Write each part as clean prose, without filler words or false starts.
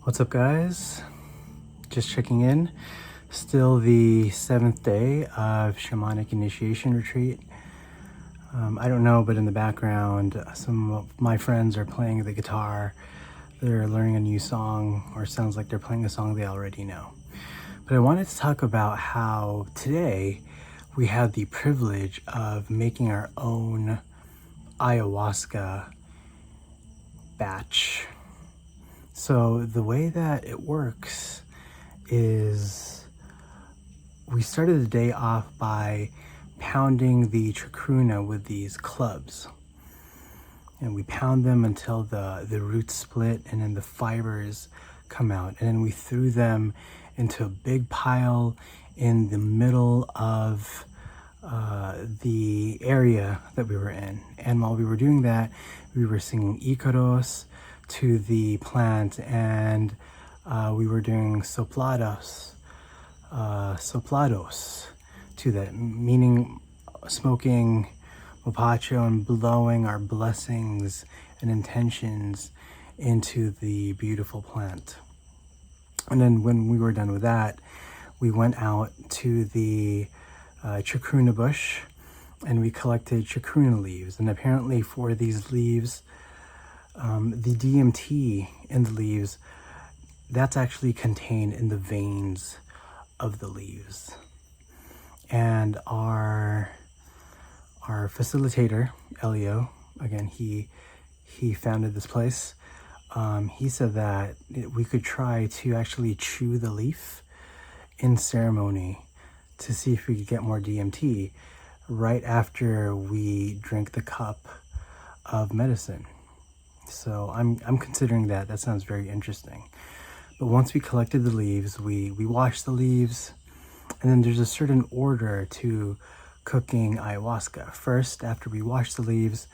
What's up, guys? Just checking in. Still the 7th day of Shamanic initiation retreat. I don't know, but in the background, some of my friends are playing the guitar. They're learning a new song, or sounds like they're playing a song they already know. But I wanted to talk about how today we have the privilege of making our own ayahuasca batch. So the way that it works is we started the day off by pounding the Chakuna with these clubs. And we pound them until the roots split and then the fibers come out. And then we threw them into a big pile in the middle of the area that we were in. And while we were doing that, we were singing Icaros to the plant, and we were doing soplados to that, meaning smoking Mapacho and blowing our blessings and intentions into the beautiful plant. And then when we were done with that, we went out to the Chakuna bush and we collected Chakuna leaves. And apparently for these leaves, the DMT in the leaves, that's actually contained in the veins of the leaves. And our facilitator, Elio, again, he founded this place. He said that we could try to actually chew the leaf in ceremony to see if we could get more DMT right after we drink the cup of medicine. So I'm considering that. That sounds very interesting. But once we collected the leaves, we washed the leaves, and then there's a certain order to cooking ayahuasca. First, after we washed the leaves,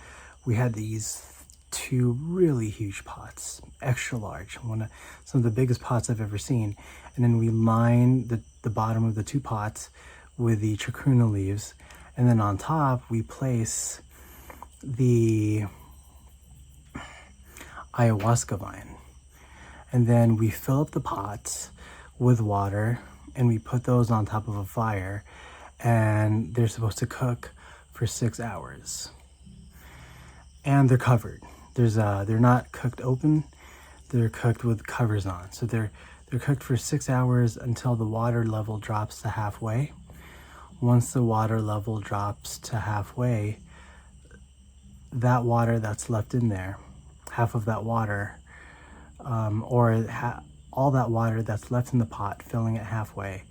we had these 2 really huge pots, extra large, some of the biggest pots I've ever seen. And then we line the bottom of the 2 pots with the Chakuna leaves, and then on top we place the ayahuasca vine. And then we fill up the pots with water and we put those on top of a fire, and they're supposed to cook for 6 hours. And they're covered. They're not cooked open, they're cooked with covers on. So they're cooked for 6 hours until the water level drops to halfway. Once the water level drops to halfway, that water that's left in there, half of that water, all that water that's left in the pot, filling it halfway,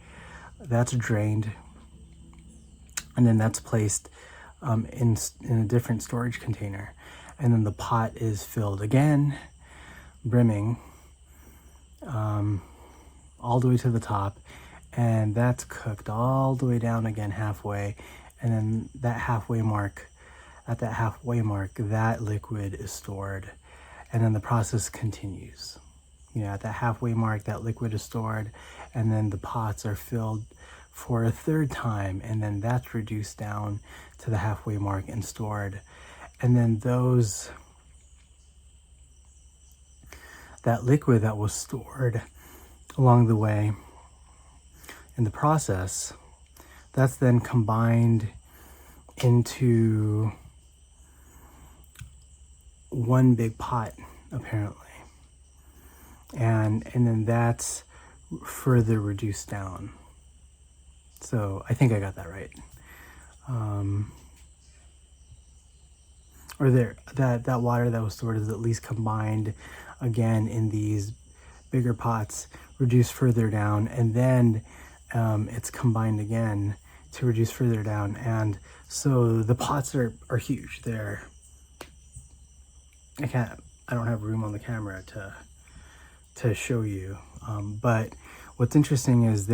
that's drained, and then that's placed in a different storage container. And then the pot is filled again, brimming, all the way to the top, and that's cooked all the way down again halfway. And then at that halfway mark, that liquid is stored, and then the process continues. At that halfway mark, that liquid is stored, and then the pots are filled for a 3rd time, and then that's reduced down to the halfway mark and stored. And then that liquid that was stored along the way in the process, that's then combined into one big pot, apparently. And then that's further reduced down. So I think I got that right. Or that water that was stored is at least combined again in these bigger pots, reduced further down, and then it's combined again to reduce further down. And so the pots are huge. I don't have room on the camera to show you, but what's interesting is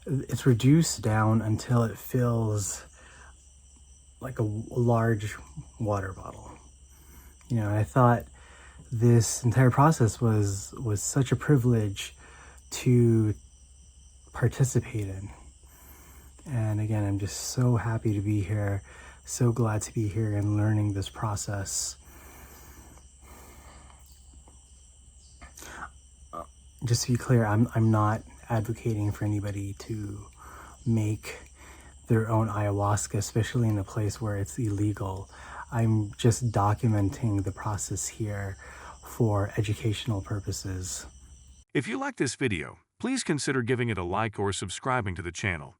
it's reduced down until it fills like a large water bottle. And I thought this entire process was such a privilege to participate in. And again, I'm just so happy to be here, so glad to be here and learning this process. just to be clear, I'm not advocating for anybody to make their own ayahuasca, especially in a place where it's illegal. I'm just documenting the process here for educational purposes. If you like this video, please consider giving it a like or subscribing to the channel.